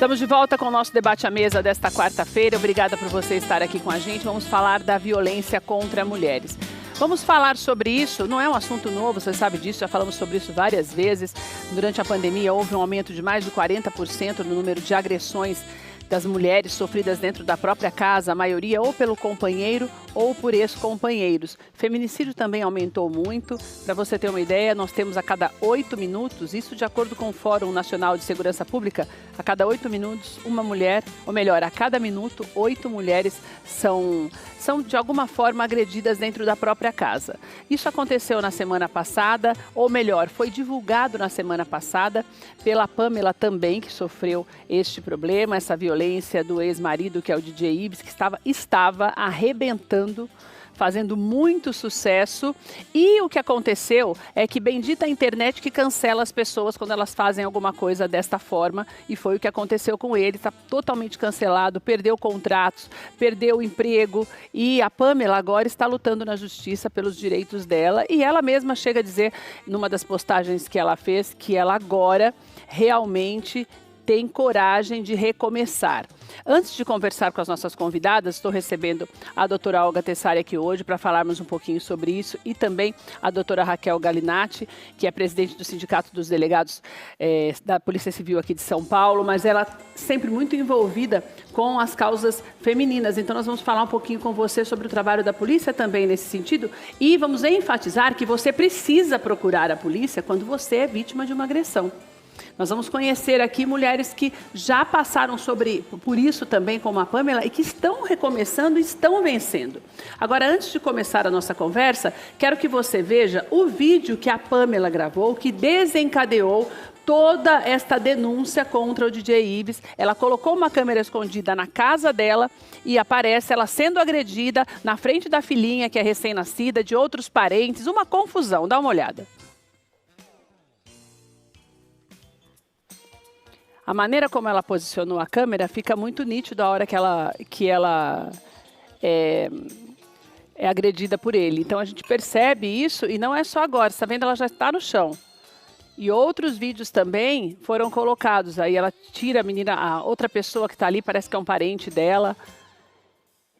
Estamos de volta com o nosso debate à mesa desta quarta-feira. Obrigada por você estar aqui com a gente. Vamos falar da violência contra mulheres. Vamos falar sobre isso, não é um assunto novo, você sabe disso, já falamos sobre isso várias vezes. Durante a pandemia houve um aumento de mais de 40% no número de agressões das mulheres sofridas dentro da própria casa, a maioria ou pelo companheiro ou por ex-companheiros. Feminicídio também aumentou muito. Para você ter uma ideia, nós temos a cada 8 minutos, isso de acordo com o Fórum Nacional de Segurança Pública, a cada 8 minutos uma mulher, ou melhor, a cada minuto 8 mulheres são de alguma forma agredidas dentro da própria casa. Isso aconteceu na semana passada, ou melhor, foi divulgado na semana passada pela Pamela também, que sofreu este problema, essa violência do ex-marido, que é o DJ Ives, que estava arrebentando, fazendo muito sucesso. E o que aconteceu é que bendita a internet que cancela as pessoas quando elas fazem alguma coisa desta forma. E foi o que aconteceu com ele, está totalmente cancelado, perdeu contratos, perdeu o emprego. E a Pamela agora está lutando na justiça pelos direitos dela. E ela mesma chega a dizer, numa das postagens que ela fez, que ela agora realmente tem coragem de recomeçar. Antes de conversar com as nossas convidadas, estou recebendo a doutora Olga Tessari aqui hoje para falarmos um pouquinho sobre isso e também a doutora Raquel Galinatti, que é presidente do Sindicato dos Delegados da Polícia Civil aqui de São Paulo, mas ela sempre muito envolvida com as causas femininas. Então nós vamos falar um pouquinho com você sobre o trabalho da polícia também nesse sentido e vamos enfatizar que você precisa procurar a polícia quando você é vítima de uma agressão. Nós vamos conhecer aqui mulheres que já passaram por isso também, como a Pamela, e que estão recomeçando e estão vencendo. Agora, antes de começar a nossa conversa, quero que você veja o vídeo que a Pamela gravou, que desencadeou toda esta denúncia contra o DJ Ives. Ela colocou uma câmera escondida na casa dela e aparece ela sendo agredida na frente da filhinha, que é recém-nascida, de outros parentes, uma confusão. Dá uma olhada. A maneira como ela posicionou a câmera fica muito nítido a hora que ela é agredida por ele. Então a gente percebe isso e não é só agora, você está vendo, ela já está no chão. E outros vídeos também foram colocados. Aí ela tira a menina, a outra pessoa que está ali, parece que é um parente dela.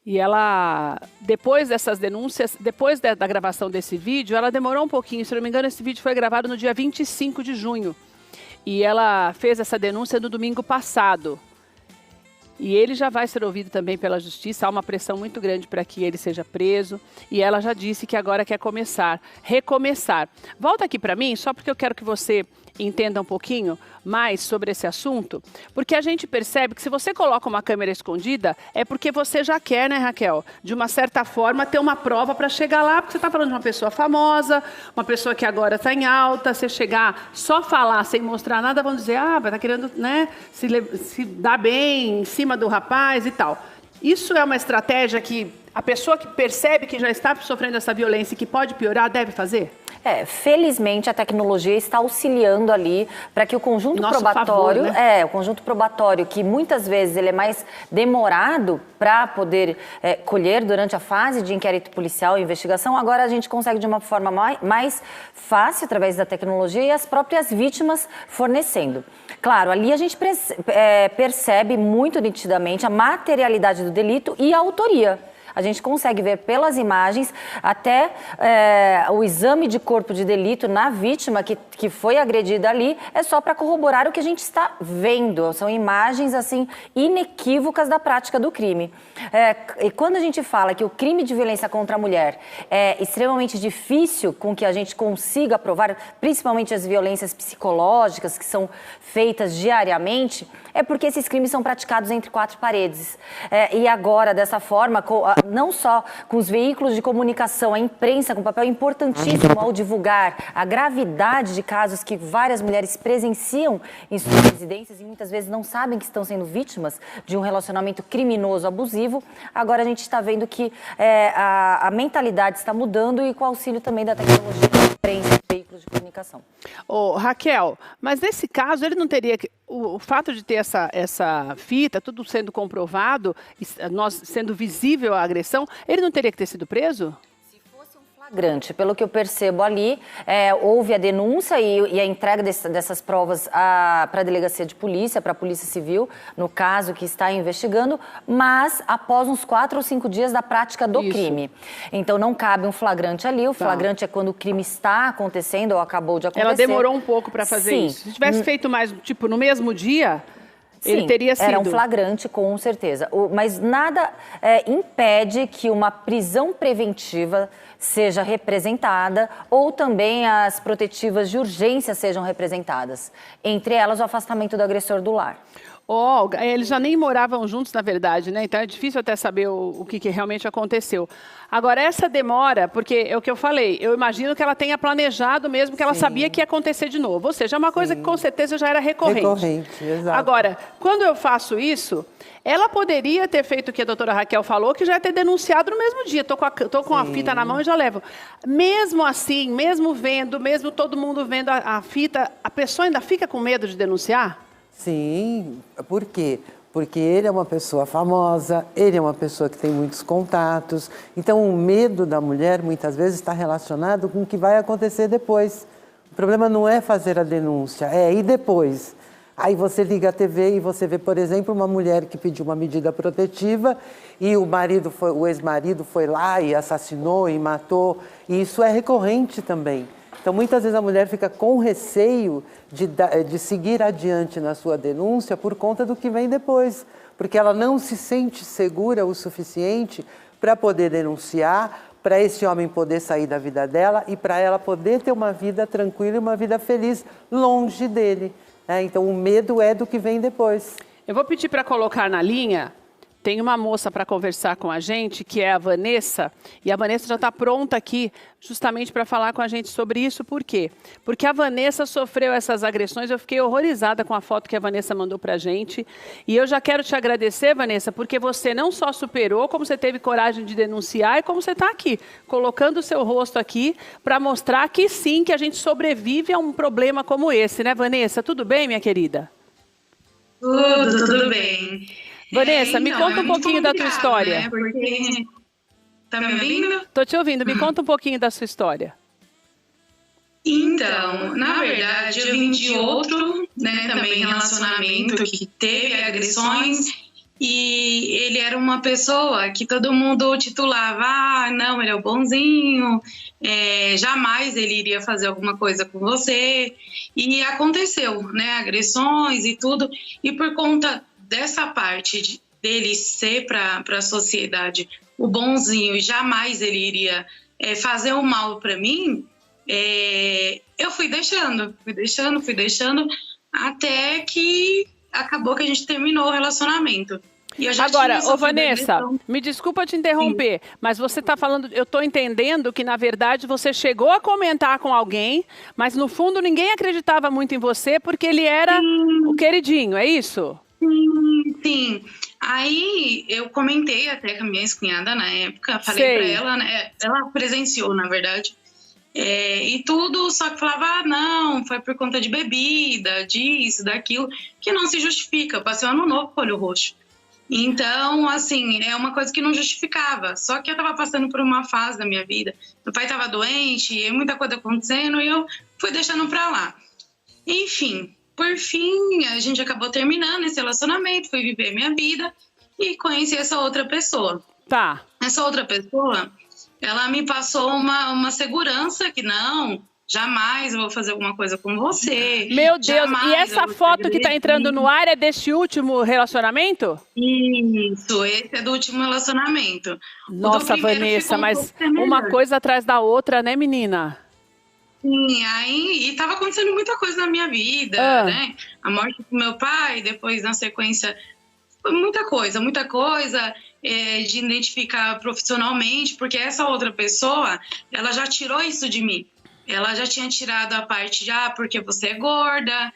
E ela, depois dessas denúncias, depois da gravação desse vídeo, ela demorou um pouquinho. Se não me engano, esse vídeo foi gravado no dia 25 de junho. E ela fez essa denúncia no domingo passado. E ele já vai ser ouvido também pela justiça. Há uma pressão muito grande para que ele seja preso. E ela já disse que agora quer recomeçar. Volta aqui para mim, só porque eu quero que você entenda um pouquinho mais sobre esse assunto. Porque a gente percebe que se você coloca uma câmera escondida, é porque você já quer, né, Raquel? De uma certa forma, ter uma prova para chegar lá. Porque você está falando de uma pessoa famosa, uma pessoa que agora está em alta. Você chegar, só falar sem mostrar nada, vão dizer, vai estar querendo, né, se dar bem em cima do rapaz e tal. Isso é uma estratégia que a pessoa que percebe que já está sofrendo essa violência e que pode piorar, deve fazer? Felizmente a tecnologia está auxiliando ali para que o conjunto probatório, favor, né? O conjunto probatório, que muitas vezes ele é mais demorado para poder colher durante a fase de inquérito policial e investigação, agora a gente consegue de uma forma mais fácil através da tecnologia e as próprias vítimas fornecendo. Claro, ali a gente percebe muito nitidamente a materialidade do delito e a autoria. A gente consegue ver pelas imagens até o exame de corpo de delito na vítima que foi agredida ali, é só para corroborar o que a gente está vendo. São imagens assim inequívocas da prática do crime. E quando a gente fala que o crime de violência contra a mulher é extremamente difícil com que a gente consiga provar, principalmente as violências psicológicas que são feitas diariamente, é porque esses crimes são praticados entre quatro paredes. E agora, dessa forma, não só com os veículos de comunicação, a imprensa com um papel importantíssimo ao divulgar a gravidade de casos que várias mulheres presenciam em suas residências e muitas vezes não sabem que estão sendo vítimas de um relacionamento criminoso abusivo. Agora a gente está vendo que a mentalidade está mudando e com o auxílio também da tecnologia, da imprensa, veículos de comunicação. Raquel, mas nesse caso ele não teria que... O fato de ter essa fita, tudo sendo comprovado, nós sendo visível a agressão, ele não teria que ter sido preso? Se fosse um flagrante. Pelo que eu percebo ali, houve a denúncia e a entrega dessas provas para a delegacia de polícia, para a Polícia Civil, no caso que está investigando, mas após uns 4 ou 5 dias da prática do crime. Então não cabe um flagrante ali, o flagrante é quando o crime está acontecendo ou acabou de acontecer. Ela demorou um pouco para fazer isso. Se tivesse feito mais, tipo, no mesmo dia... Sim, ele teria sido. Era um flagrante, com certeza. Mas nada impede que uma prisão preventiva seja representada ou também as protetivas de urgência sejam representadas. Entre elas, o afastamento do agressor do lar. Olga, eles já nem moravam juntos, na verdade, né? Então é difícil até saber o que realmente aconteceu. Agora, essa demora, porque é o que eu falei, eu imagino que ela tenha planejado mesmo, que ela sabia que ia acontecer de novo. Ou seja, é uma coisa que com certeza já era recorrente. Exato. Agora, quando eu faço isso, ela poderia ter feito o que a doutora Raquel falou, que já ia ter denunciado no mesmo dia. Tô com a fita na mão e já levo. Mesmo assim, mesmo vendo, mesmo todo mundo vendo a fita, a pessoa ainda fica com medo de denunciar? Sim, por quê? Porque ele é uma pessoa famosa, ele é uma pessoa que tem muitos contatos. Então, o medo da mulher, muitas vezes, está relacionado com o que vai acontecer depois. O problema não é fazer a denúncia, é ir depois. Aí você liga a TV e você vê, por exemplo, uma mulher que pediu uma medida protetiva e o ex-marido foi lá e assassinou e matou. E isso é recorrente também. Então, muitas vezes a mulher fica com receio de seguir adiante na sua denúncia por conta do que vem depois. Porque ela não se sente segura o suficiente para poder denunciar, para esse homem poder sair da vida dela e para ela poder ter uma vida tranquila e uma vida feliz longe dele. Então, o medo é do que vem depois. Eu vou pedir para colocar na linha. Tem uma moça para conversar com a gente, que é a Vanessa, e a Vanessa já está pronta aqui justamente para falar com a gente sobre isso. Por quê? Porque a Vanessa sofreu essas agressões, eu fiquei horrorizada com a foto que a Vanessa mandou para a gente. E eu já quero te agradecer, Vanessa, porque você não só superou, como você teve coragem de denunciar e como você está aqui, colocando o seu rosto aqui para mostrar que sim, que a gente sobrevive a um problema como esse, né, Vanessa? Tudo bem, minha querida? Tudo bem. Vanessa, me conta um pouquinho da tua história. Né? Porque... Tá me ouvindo? Tô te ouvindo, me conta um pouquinho da sua história. Então, na verdade, eu vim de outro, né, também relacionamento que teve agressões e ele era uma pessoa que todo mundo titulava, não, ele é o bonzinho, jamais ele iria fazer alguma coisa com você. E aconteceu, né, agressões e tudo, e por conta dessa parte dele ser para a sociedade o bonzinho e jamais ele iria fazer o mal para mim, eu fui deixando, até que acabou que a gente terminou o relacionamento. E eu já Agora, ô Vanessa, me desculpa te interromper, mas você está falando, eu estou entendendo que na verdade você chegou a comentar com alguém, mas no fundo ninguém acreditava muito em você porque ele era o queridinho, é isso? Sim. Aí eu comentei até com a minha ex-cunhada na época, falei pra ela, né? Ela presenciou, na verdade, e tudo, só que falava, não, foi por conta de bebida, disso, daquilo, que não se justifica. Eu passei o ano novo com o olho roxo. Então, assim, é uma coisa que não justificava. Só que eu tava passando por uma fase da minha vida. Meu pai tava doente, e muita coisa acontecendo, e eu fui deixando pra lá. Enfim. Por fim, a gente acabou terminando esse relacionamento, fui viver minha vida e conheci essa outra pessoa. Tá. Essa outra pessoa, ela me passou uma segurança que não, jamais eu vou fazer alguma coisa com você. Meu Deus, e essa foto que tá entrando no ar é desse último relacionamento? Isso, esse é do último relacionamento. Nossa, Vanessa, mas uma coisa atrás da outra, né, menina? Sim, aí e tava acontecendo muita coisa na minha vida, né? A morte do meu pai, depois na sequência, muita coisa, de identificar profissionalmente, porque essa outra pessoa, ela já tirou isso de mim. Ela já tinha tirado a parte de, porque você é gorda,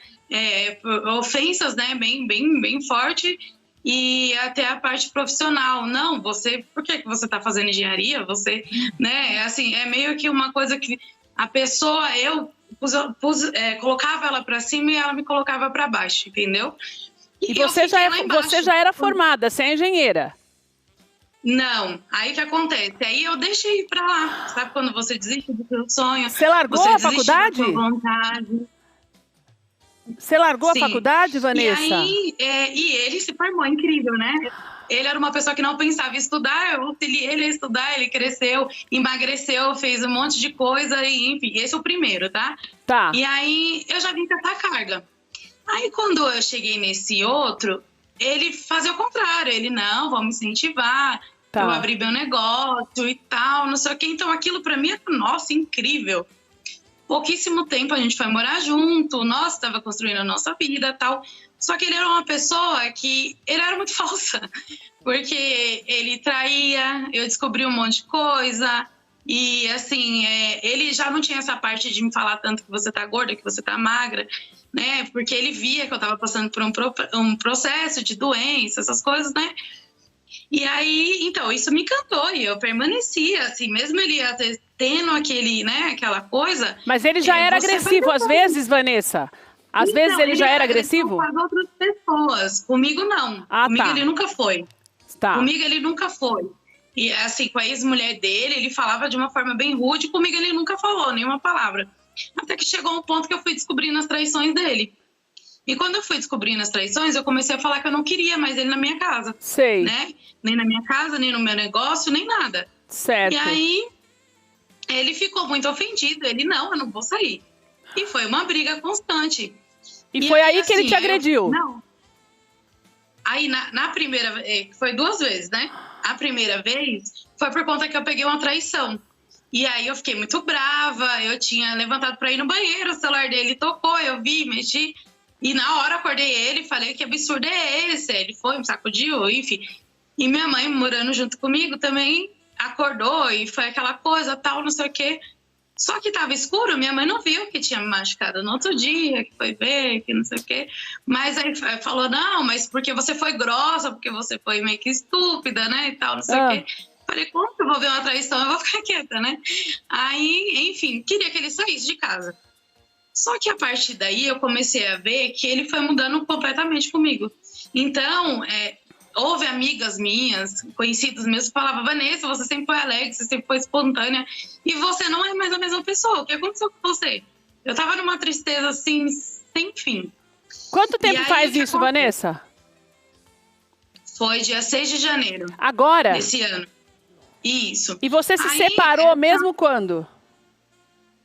ofensas, né, bem forte, e até a parte profissional. Não, você, por que você tá fazendo engenharia? Você, né, assim, é meio que uma coisa que a pessoa, eu colocava ela para cima e ela me colocava para baixo, entendeu? E você já era formada, você é engenheira? Não, aí que acontece? Aí eu deixei pra lá. Sabe quando você desiste do seu sonho? Você largou a faculdade? Da sua vontade. Você largou Sim. a faculdade, Vanessa? E aí, e ele se formou, incrível, né? Ele era uma pessoa que não pensava em estudar, eu auxiliei ele a estudar, ele cresceu, emagreceu, fez um monte de coisa, e enfim, esse é o primeiro, tá? Tá. E aí eu já vim tentar carga. Aí quando eu cheguei nesse outro, ele fazia o contrário, ele, não, vamos incentivar, Tá. eu abri meu negócio e tal, não sei o quê. Então aquilo pra mim era, nossa, incrível. Pouquíssimo tempo a gente foi morar junto, nós estava construindo a nossa vida e tal. Só que ele era uma pessoa que... Ele era muito falsa, porque ele traía, eu descobri um monte de coisa. E, assim, ele já não tinha essa parte de me falar tanto que você tá gorda, que você tá magra, né? Porque ele via que eu tava passando por um processo de doença, essas coisas, né? E aí, então, isso me encantou e eu permanecia, assim, mesmo ele às vezes tendo aquele, né, aquela coisa... Mas ele já era agressivo às vezes, Vanessa? Às vezes ele já era agressivo? Com as outras pessoas, comigo não. Comigo tá. ele nunca foi. Tá. Comigo ele nunca foi. E assim, com a ex-mulher dele, ele falava de uma forma bem rude, comigo ele nunca falou nenhuma palavra. Até que chegou um ponto que eu fui descobrindo as traições dele. E quando eu fui descobrindo as traições, eu comecei a falar que eu não queria mais ele na minha casa. Sei. Né? Nem na minha casa, nem no meu negócio, nem nada. Certo. E aí, ele ficou muito ofendido. Ele, não, eu não vou sair. E foi uma briga constante. E foi aí que ele te agrediu? Não. Aí, na primeira vez, foi 2 vezes, né? A primeira vez foi por conta que eu peguei uma traição. E aí eu fiquei muito brava, eu tinha levantado pra ir no banheiro, o celular dele tocou, eu vi, mexi. E na hora acordei ele, falei que absurdo é esse. Ele foi, me sacudiu, enfim. E minha mãe, morando junto comigo, também acordou e foi aquela coisa, tal, não sei o quê. Só que tava escuro, minha mãe não viu que tinha me machucado no outro dia, que foi ver, que não sei o quê. Mas aí falou, não, mas porque você foi grossa, porque você foi meio que estúpida, né, e tal, não sei o quê. Falei, como que eu vou ver uma traição? Eu vou ficar quieta, né? Aí, enfim, queria que ele saísse de casa. Só que a partir daí eu comecei a ver que ele foi mudando completamente comigo. Então, houve amigas minhas, conhecidos meus, que falavam, Vanessa, você sempre foi alegre, você sempre foi espontânea, e você não é mais a mesma pessoa. O que aconteceu com você? Eu tava numa tristeza, assim, sem fim. Quanto tempo faz isso, Vanessa? Foi dia 6 de janeiro. Agora? Desse ano. Isso. E você se separou mesmo quando?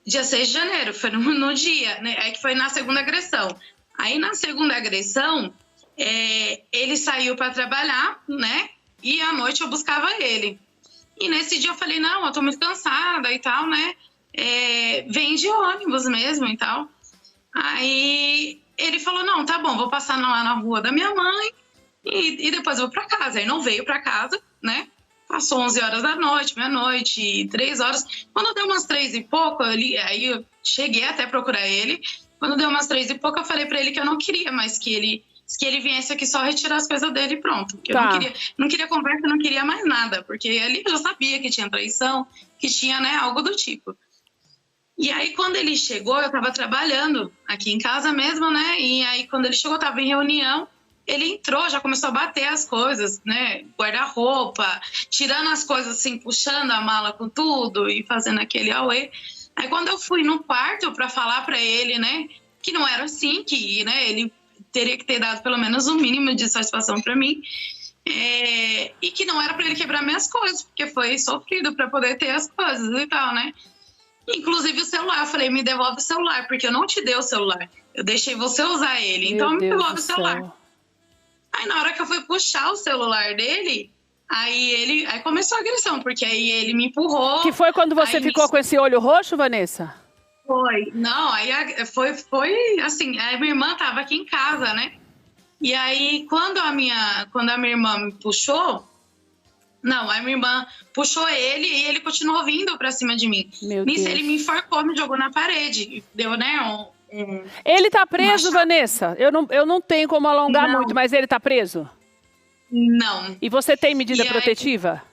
Dia 6 de janeiro, foi no dia, né? É que foi na segunda agressão. Aí, na segunda agressão, ele saiu para trabalhar, né? E à noite eu buscava ele. E nesse dia eu falei, não, eu tô muito cansada e tal, né? Vem de ônibus mesmo e tal. Aí ele falou, não, tá bom, vou passar lá na rua da minha mãe e depois eu vou para casa. Aí não veio para casa, né? Passou 11 horas da noite, meia-noite, 3 horas. Quando deu umas 3 e pouco, aí eu cheguei até procurar ele. Quando deu umas 3 e pouco, eu falei pra ele que eu não queria mais que ele viesse aqui só retirar as coisas dele e pronto. Que eu não queria conversa, não queria mais nada. Porque ali eu já sabia que tinha traição, que tinha, né, algo do tipo. E aí, quando ele chegou, eu tava trabalhando aqui em casa mesmo, né? E aí, quando ele chegou, eu tava em reunião. Ele entrou, já começou a bater as coisas, né? Guarda-roupa, tirando as coisas assim, puxando a mala com tudo e fazendo aquele auê. Aí quando eu fui no quarto para falar para ele, né, que não era assim, que, né, ele teria que ter dado pelo menos um mínimo de satisfação para mim, e que não era para ele quebrar minhas coisas, porque foi sofrido para poder ter as coisas e tal, né? Inclusive o celular, eu falei, me devolve o celular, porque eu não te dei o celular, eu deixei você usar ele, então me devolve o celular. Aí na hora que eu fui puxar o celular dele, aí começou a agressão, porque aí ele me empurrou. Que foi quando você ficou com esse olho roxo, Vanessa? Foi. Não, aí foi assim, a minha irmã tava aqui em casa, né? E aí quando a minha irmã me puxou, a minha irmã puxou ele e ele continuou vindo pra cima de mim. Nisso ele me enforcou, me jogou na parede, deu, né, Ele tá preso, Vanessa? Eu não tenho como alongar muito, mas ele tá preso? Não. E você tem medida protetiva?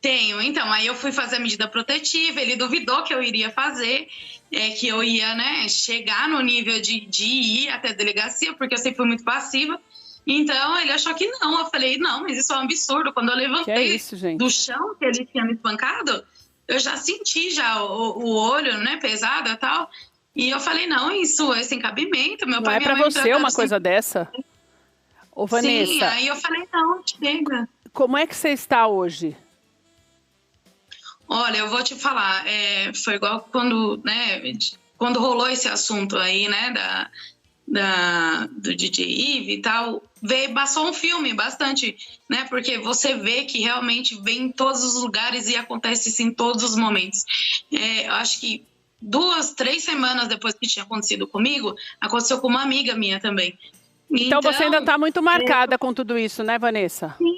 Tenho. Então, aí eu fui fazer a medida protetiva, ele duvidou que eu iria fazer, que eu ia, né, chegar no nível de ir até a delegacia, porque eu sempre fui muito passiva. Então, ele achou que não. Eu falei, não, mas isso é um absurdo. Quando eu levantei do chão, que ele tinha me espancado, eu já senti já o olho, né, pesado e tal. E eu falei, não, isso é sem cabimento. Meu pai não é pra você uma coisa dessa? Ô, Vanessa. Sim, aí eu falei, não, chega. Como é que você está hoje? Olha, eu vou te falar, foi igual quando rolou esse assunto aí, né, do DJ Ive e tal, passou um filme bastante, né, porque você vê que realmente vem em todos os lugares e acontece isso em todos os momentos. Eu acho que 2, 3 semanas depois que tinha acontecido comigo, aconteceu com uma amiga minha também. Então você ainda está muito marcada com tudo isso, né, Vanessa? Sim,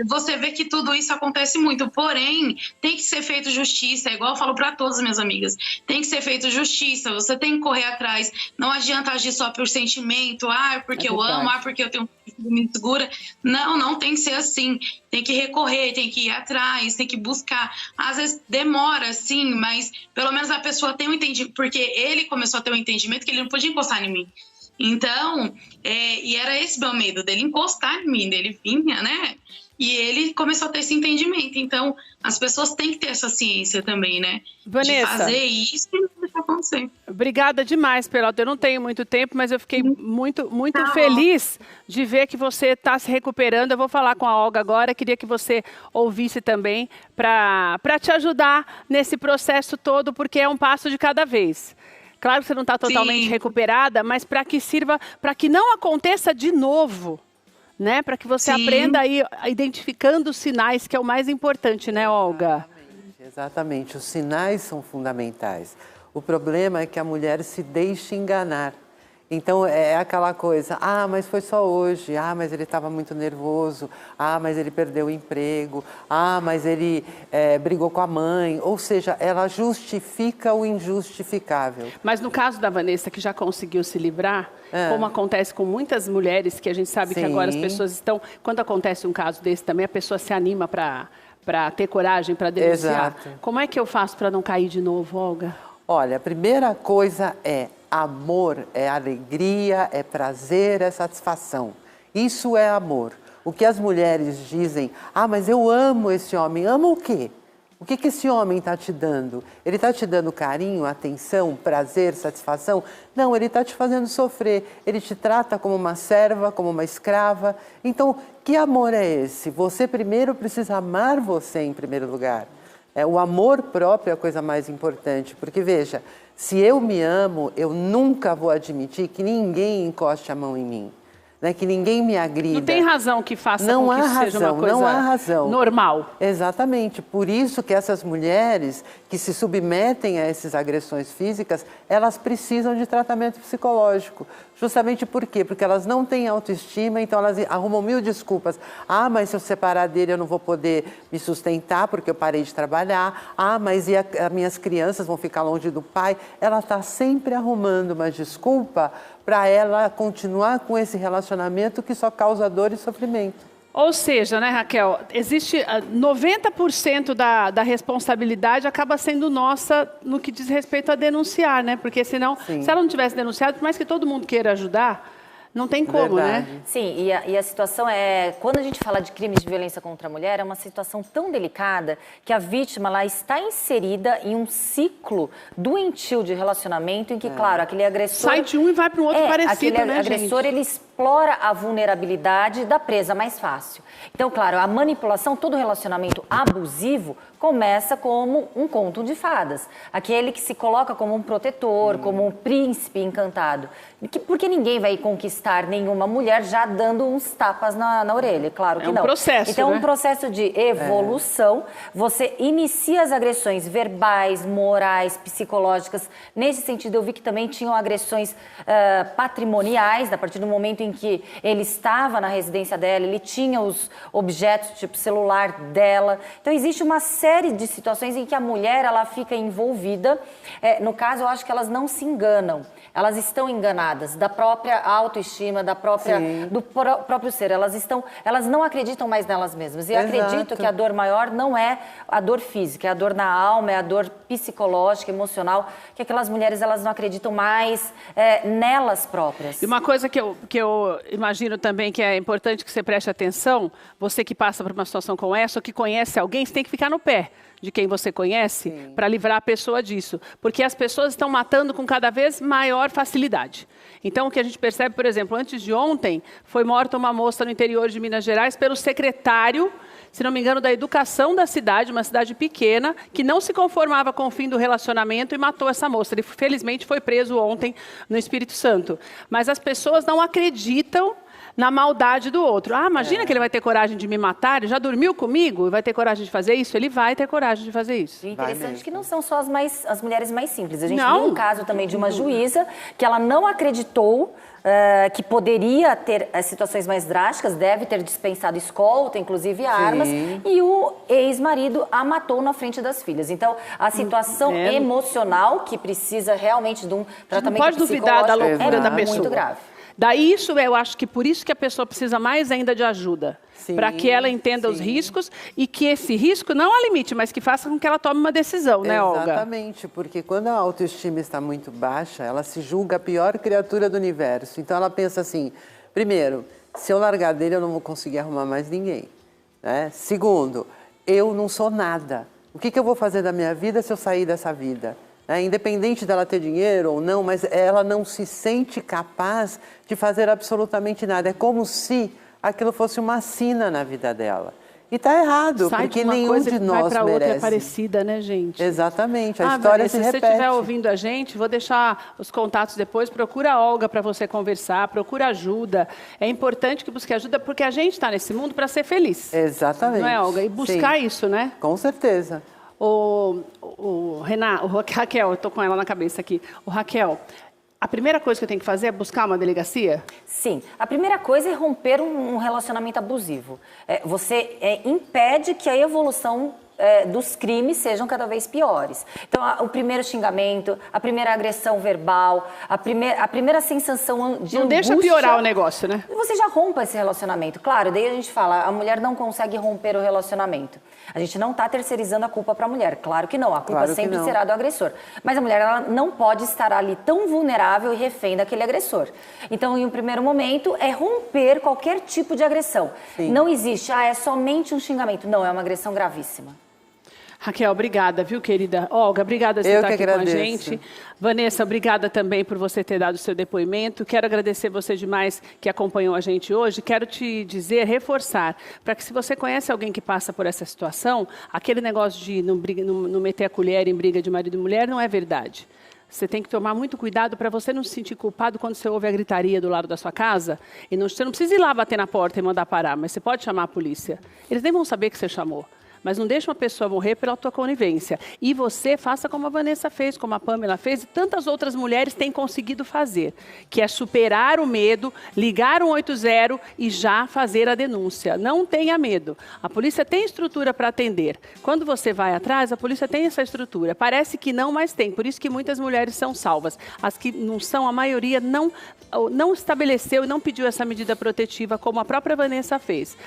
você vê que tudo isso acontece muito, porém, tem que ser feito justiça, igual eu falo para todas as minhas amigas, tem que ser feito justiça, você tem que correr atrás, não adianta agir só por sentimento, porque eu amo, porque eu tenho me segura, não tem que ser assim, tem que recorrer, tem que ir atrás, tem que buscar, às vezes demora sim, mas pelo menos a pessoa tem um entendimento, porque ele começou a ter um entendimento que ele não podia encostar em mim. Então, e era esse meu medo, dele encostar em mim, dele vinha, né? E ele começou a ter esse entendimento. Então, as pessoas têm que ter essa ciência também, né? Vanessa, de fazer isso e não deixar acontecer. Obrigada demais, Pelota. Eu não tenho muito tempo, mas eu fiquei muito feliz de ver que você está se recuperando. Eu vou falar com a Olga agora. Queria que você ouvisse também para te ajudar nesse processo todo, porque é um passo de cada vez. Claro que você não está totalmente recuperada, mas para que sirva, para que não aconteça de novo, né? Para que você aprenda aí identificando os sinais, que é o mais importante, né, Olga? Exatamente. Os sinais são fundamentais. O problema é que a mulher se deixa enganar. Então, é aquela coisa, mas foi só hoje, mas ele estava muito nervoso, mas ele perdeu o emprego, mas ele brigou com a mãe. Ou seja, ela justifica o injustificável. Mas no caso da Vanessa, que já conseguiu se livrar, como acontece com muitas mulheres, que a gente sabe que agora as pessoas estão... Quando acontece um caso desse também, a pessoa se anima para ter coragem, para denunciar. Exato. Como é que eu faço para não cair de novo, Olga? Olha, a primeira coisa é amor, é alegria, é prazer, é satisfação. Isso é amor. O que as mulheres dizem, mas eu amo esse homem. Ama o quê? O que esse homem está te dando? Ele está te dando carinho, atenção, prazer, satisfação? Não, ele está te fazendo sofrer. Ele te trata como uma serva, como uma escrava. Então, que amor é esse? Você primeiro precisa amar você em primeiro lugar. O amor próprio é a coisa mais importante, porque veja, se eu me amo, eu nunca vou admitir que ninguém encoste a mão em mim, né? Que ninguém me agrida. Não tem razão que faça com que isso seja uma coisa normal. Exatamente, por isso que essas mulheres que se submetem a essas agressões físicas, elas precisam de tratamento psicológico. Justamente por quê? Porque elas não têm autoestima, então elas arrumam 1000 desculpas. Mas se eu separar dele eu não vou poder me sustentar porque eu parei de trabalhar. Mas as minhas crianças vão ficar longe do pai. Ela está sempre arrumando uma desculpa para ela continuar com esse relacionamento que só causa dor e sofrimento. Ou seja, né, Raquel, existe 90% da responsabilidade acaba sendo nossa no que diz respeito a denunciar, né? Porque senão, se ela não tivesse denunciado, por mais que todo mundo queira ajudar, não tem como, né? Sim, e a situação quando a gente fala de crimes de violência contra a mulher, é uma situação tão delicada que a vítima lá está inserida em um ciclo doentio de relacionamento em que, claro, aquele agressor... Sai de um e vai para o outro parecido, aquele agressor, ele explora a vulnerabilidade da presa mais fácil. Então, claro, a manipulação, todo relacionamento abusivo começa como um conto de fadas. Aquele que se coloca como um protetor, como um príncipe encantado. Porque ninguém vai conquistar nenhuma mulher já dando uns tapas na orelha, claro que não. É um processo, Então, né? um processo de evolução. Você inicia as agressões verbais, morais, psicológicas. Nesse sentido, eu vi que também tinham agressões patrimoniais, a partir do momento em que ele estava na residência dela, ele tinha os objetos, tipo celular dela. Então, existe uma série de situações em que a mulher ela fica envolvida. No caso, eu acho que elas não se enganam. Elas estão enganadas da própria autoestima autoestima, do próprio ser. Elas não acreditam mais nelas mesmas. E Exato. acredito que a dor maior não é a dor física, é a dor na alma, é a dor psicológica, emocional, que aquelas mulheres elas não acreditam mais nelas próprias. E uma coisa que eu imagino também que é importante que você preste atenção, você que passa por uma situação como essa, ou que conhece alguém, você tem que ficar no pé de quem você conhece para livrar a pessoa disso. Porque as pessoas estão matando com cada vez maior facilidade. Então, o que a gente percebe, por exemplo, antes de ontem, foi morta uma moça no interior de Minas Gerais pelo secretário, se não me engano, da educação da cidade, uma cidade pequena, que não se conformava com o fim do relacionamento e matou essa moça. Ele, felizmente, foi preso ontem no Espírito Santo. Mas as pessoas não acreditam na maldade do outro. Ah, imagina que ele vai ter coragem de me matar, ele já dormiu comigo e vai ter coragem de fazer isso? Ele vai ter coragem de fazer isso. E interessante que não são só as mulheres mais simples. A gente viu um caso também de uma juíza que ela não acreditou que poderia ter situações mais drásticas, deve ter dispensado escolta, inclusive armas, e o ex-marido a matou na frente das filhas. Então, a situação emocional, que precisa realmente de um tratamento psicológico, não pode duvidar da loucura da pessoa. Muito grave. Daí isso, eu acho que por isso que a pessoa precisa mais ainda de ajuda. Para que ela entenda os riscos e que esse risco não a limite, mas que faça com que ela tome uma decisão, né, Olga? Exatamente, porque quando a autoestima está muito baixa, ela se julga a pior criatura do universo. Então ela pensa assim, primeiro, se eu largar dele eu não vou conseguir arrumar mais ninguém. Né? Segundo, eu não sou nada. O que eu vou fazer da minha vida se eu sair dessa vida? Independente dela ter dinheiro ou não, mas ela não se sente capaz de fazer absolutamente nada. É como se aquilo fosse uma sina na vida dela. E está errado, porque nenhum de nós merece. Outra é parecida, né, gente? Exatamente, a história se repete. Se você estiver ouvindo a gente, vou deixar os contatos depois, procura a Olga para você conversar, procura ajuda. É importante que busque ajuda, porque a gente está nesse mundo para ser feliz. Exatamente. Não é, Olga? E buscar isso, né? Com certeza. O Raquel, eu estou com ela na cabeça aqui. O Raquel, a primeira coisa que eu tenho que fazer é buscar uma delegacia? Sim. A primeira coisa é romper um relacionamento abusivo. Você impede que a evolução dos crimes sejam cada vez piores. Então, o primeiro xingamento, a primeira agressão verbal, a primeira sensação de angústia... Não deixa piorar o negócio, né? Você já rompa esse relacionamento. Claro, daí a gente fala, a mulher não consegue romper o relacionamento. A gente não está terceirizando a culpa para a mulher. Claro que não. A culpa sempre será do agressor. Mas a mulher ela não pode estar ali tão vulnerável e refém daquele agressor. Então, em um primeiro momento, é romper qualquer tipo de agressão. Não existe, é somente um xingamento. Não, é uma agressão gravíssima. Raquel, obrigada, viu, querida? Olga, obrigada por estar aqui com a gente. Vanessa, obrigada também por você ter dado o seu depoimento. Quero agradecer você demais que acompanhou a gente hoje. Quero te dizer, reforçar, para que se você conhece alguém que passa por essa situação, aquele negócio de não meter a colher em briga de marido e mulher não é verdade. Você tem que tomar muito cuidado para você não se sentir culpado quando você ouve a gritaria do lado da sua casa. E você não precisa ir lá bater na porta e mandar parar, mas você pode chamar a polícia. Eles nem vão saber que você chamou. Mas não deixa uma pessoa morrer pela tua conivência. E você faça como a Vanessa fez, como a Pamela fez, e tantas outras mulheres têm conseguido fazer, que é superar o medo, ligar 180 e já fazer a denúncia. Não tenha medo. A polícia tem estrutura para atender. Quando você vai atrás, a polícia tem essa estrutura. Parece que não, mas tem. Por isso que muitas mulheres são salvas. As que não são, a maioria não estabeleceu e não pediu essa medida protetiva, como a própria Vanessa fez.